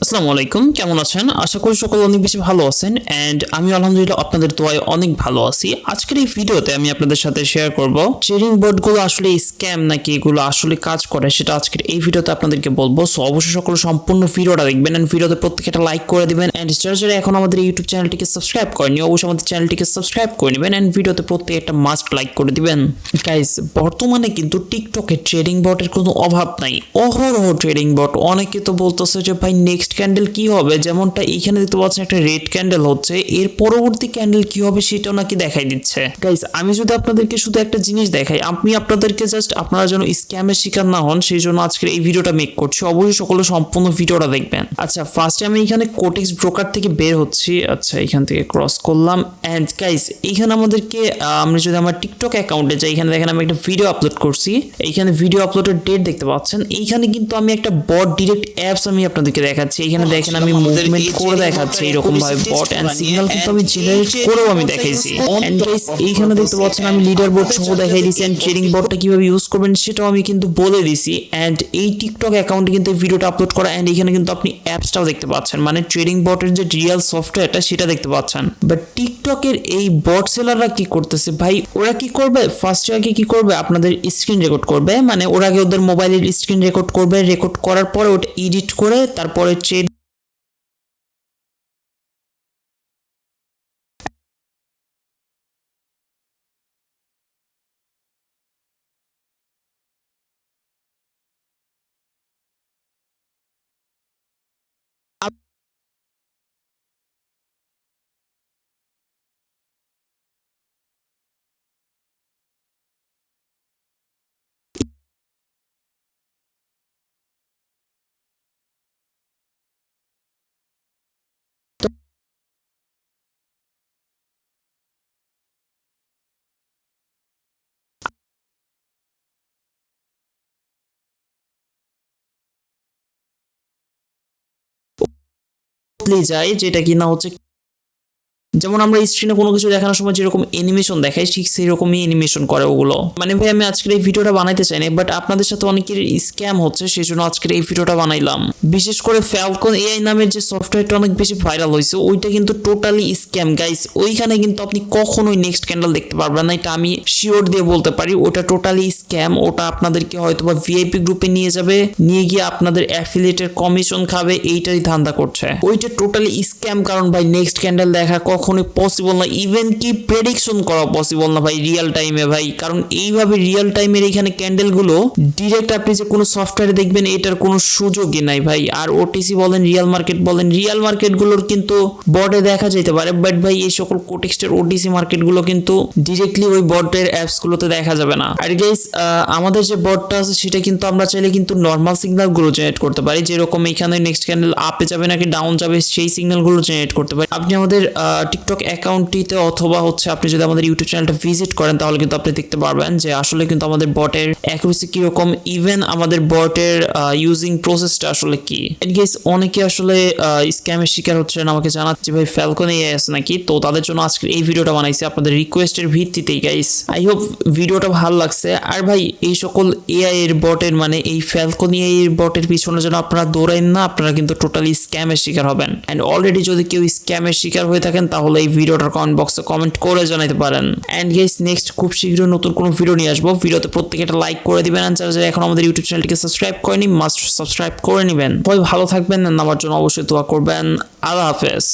আসসালামু আলাইকুম, কেমন আছেন? আশা করি সকলে অনেক বেশি ভালো আছেন এন্ড আমি আলহামদুলিল্লাহ আপনাদের দোয়ায় অনেক ভালো আছি। আজকের এই ভিডিওতে আমি আপনাদের সাথে শেয়ার করব ট্রেডিং বোর্ডগুলো আসলে স্ক্যাম নাকি এগুলো আসলে কাজ করে সেটা আজকের এই ভিডিওতে আপনাদেরকে বলবো। সো অবশ্যই সকলে সম্পূর্ণ ভিডিওটা দেখবেন এন্ড ভিডিওতে প্রত্যেকটা লাইক করে দিবেন এন্ড যারা এখন আমাদের ইউটিউব চ্যানেলটিকে সাবস্ক্রাইব করেননি অবশ্যই আমাদের চ্যানেলটিকে সাবস্ক্রাইব করে নেবেন এন্ড ভিডিওতে প্রত্যেকটা মাস্ট লাইক করে দিবেন। গাইস, বর্তমানে কিন্তু টিকটকে ট্রেডিং বটের কোনো অভাব নাই, অহরহ ট্রেডিং বট। অনেকে তো বলতেছে যে ভাই নেক্সট ক্যান্ডেল কি হবে, যেমনটা এইখানে দেখতে পাচ্ছেন একটা রেড ক্যান্ডেল হচ্ছে, এর পরবর্তী ক্যান্ডেল কি হবে সেটাও নাকি দেখাই দিচ্ছে। গাইস, আমি যদি আপনাদেরকে শুধু একটা জিনিস দেখাই, আমি আপনাদেরকে জাস্ট আপনারা যেন স্ক্যামের শিকার না হন সেই জন্য আজকের এই ভিডিওটা মেক করছি। অবশ্যই সকলে সম্পূর্ণ ভিডিওটা দেখবেন। আচ্ছা, ফার্স্টে আমি এখানে কোটেক্স ব্রোকার থেকে বের হচ্ছি। আচ্ছা, এখান থেকে ক্রস করলাম এন্ড গাইস এইখানে আমাদেরকে আমরা যদি আমার টিকটক অ্যাকাউন্টে যাই, এখানে দেখেন আমি একটা ভিডিও আপলোড করছি। এইখানে ভিডিও আপলোডের ডেট দেখতে পাচ্ছেন। এইখানে কিন্তু আমি একটা বট ডিরেক্ট অ্যাপস আমি আপনাদেরকে দেখাচ্ছি। এখানে দেখেন আমি মুভমেন্ট করে দেখাচ্ছি এরকম ভাবে বট এন্ড সিগন্যাল কিন্তু আমি জেনারেট করেও আমি দেখাইছি। এন্ড গাইস এইখানে দেখতে পাচ্ছেন আমি লিডার বোর্ড সহ দেখাই দিয়েছি এন্ড ট্রেডিং বোর্ডটা কিভাবে ইউজ করবেন সেটাও আমি কিন্তু বলে দিছি। এন্ড এই টিকটক অ্যাকাউন্টে কিন্তু এই ভিডিওটা আপলোড করা এন্ড এখানে কিন্তু আপনি অ্যাপসটাও দেখতে পাচ্ছেন, মানে ট্রেডিং বটের যে রিয়েল সফটওয়্যারটা সেটা দেখতে পাচ্ছেন। বাট টিকটকের এই বট সেলাররা কি করতেছে ভাই, ওরা কি করবে ফার্স্টে আগে কি করবে আপনাদের স্ক্রিন রেকর্ড করবে, মানে ওরা আগে ওদের মোবাইলের স্ক্রিন রেকর্ড করবে, রেকর্ড করার পরে ওটা এডিট করে তারপরে ট্রেড যায়, যেটা কিনা হচ্ছে যেমন আমরা স্ক্রিনে কোনো কিছু দেখানোর সময় যেরকম অ্যানিমেশন দেখাই ঠিক সেই রকমই অ্যানিমেশন করে ওগুলো। মানে ভাই আমি আজকের এই ভিডিওটা বানাইতে চাইনি, বাট আপনাদের সাথে অনেকের স্ক্যাম হচ্ছে সেই জন্য আজকের এই ভিডিওটা বানাইলাম। বিশেষ করে ফ্যালকন এআই নামের যে সফটওয়্যারটা অনেক বেশি ভাইরাল হয়েছে, ওইটা কিন্তু টোটালি স্ক্যাম গাইস। ওইখানে কিন্তু আপনি কখনোই নেক্সট ক্যান্ডেল দেখতে পারবেন না, এটা আমি শিওর দিয়ে বলতে পারি। ওটা টোটালি স্ক্যাম। ওটা আপনাদেরকে হয়তো বা ভিআইপি গ্রুপে নিয়ে যাবে, নিয়ে গিয়ে আপনাদের অ্যাফিলিয়েটের কমিশন খাবে, এইটাই ধান্দা করছে। ওইটা টোটালি স্ক্যাম, কারণ ভাই নেক্সট ক্যান্ডেল দেখা কখনোই পসিবল না, ইভেন কি প্রেডিকশন করা পসিবল না ভাই রিয়েল টাইমে ভাই। কারণ এইভাবে রিয়েল টাইমের এখানে ক্যান্ডেলগুলো ডিরেক্ট আপনি যে কোনো সফটওয়্যারে দেখবেন এটার কোনো সুযোগই নাই ভাই। আর ওটিসি বলেন, রিয়েল মার্কেট বলেন, রিয়েল মার্কেটগুলোর কিন্তু বটে দেখা যেতে পারে, বাট ভাই এই সকল কোটেক্সটের ওটিসি মার্কেটগুলো কিন্তু ডিরেক্টলি ওই বটের অ্যাপসগুলোতে দেখা যাবে না। আর গাইস, আমাদের যে বটটা আছে সেটা কিন্তু আমরা চাইলে কিন্তু নর্মাল সিগন্যালগুলো জেনারেট করতে পারি, যেরকম এখানে নেক্সট ক্যান্ডেল আপে যাবে নাকি ডাউন যাবে সেই সিগন্যালগুলো জেনারেট করতে পারি। আপনি আমাদের টিকটক অ্যাকাউন্টটিতে অথবা হচ্ছে আপনি যদি আমাদের ইউটিউব চ্যানেলটা ভিজিট করেন তাহলে কিন্তু আপনি দেখতে পারবেন যে আসলে কিন্তু আমাদের বটের অ্যাকুরেসি কিরকম, ইভেন আমাদের বটের ইউজিং প্রসেসটা আসলে কি। গাইস, অনেকে আসলে স্ক্যামের শিকার হচ্ছেন, আমাকে জানাচ্ছে ভাই ফ্যালকন এআই আছে নাকি, তো তাদের জন্য আজকে এই ভিডিওটা বানাইছি আপনাদের রিকোয়েস্টের ভিত্তিতেই গাইস। আই হোপ ভিডিওটা ভালো লাগছে। আর ভাই এই সকল এআই এর বটের মানে এই ফ্যালকন এআই এর বটের পিছনে যেন আপনারা দৌড়াইন না, আপনারা কিন্তু টোটালি স্ক্যামের শিকার হবেন। এন্ড অলরেডি যদি কেউ স্ক্যামের শিকার হয়ে থাকেন তাহলে এই ভিডিওটার কমেন্ট বক্সে কমেন্ট করে জানাতে পারেন। এন্ড গাইস, নেক্সট খুব শীঘ্রই নতুন কোনো ভিডিও নিয়ে আসবো। ভিডিওতে প্রত্যেকে একটা লাইক করে দিবেন, আর যারা এখন আমাদের ইউটিউব চ্যানেলটিকে সাবস্ক্রাইব করেনি মাস্ট সাবস্ক্রাইব করে নেবেন। সবাই ভালো থাকবেন, আমার জন্য অবশ্যই দোয়া করবেন। আল্লাহ হাফেজ।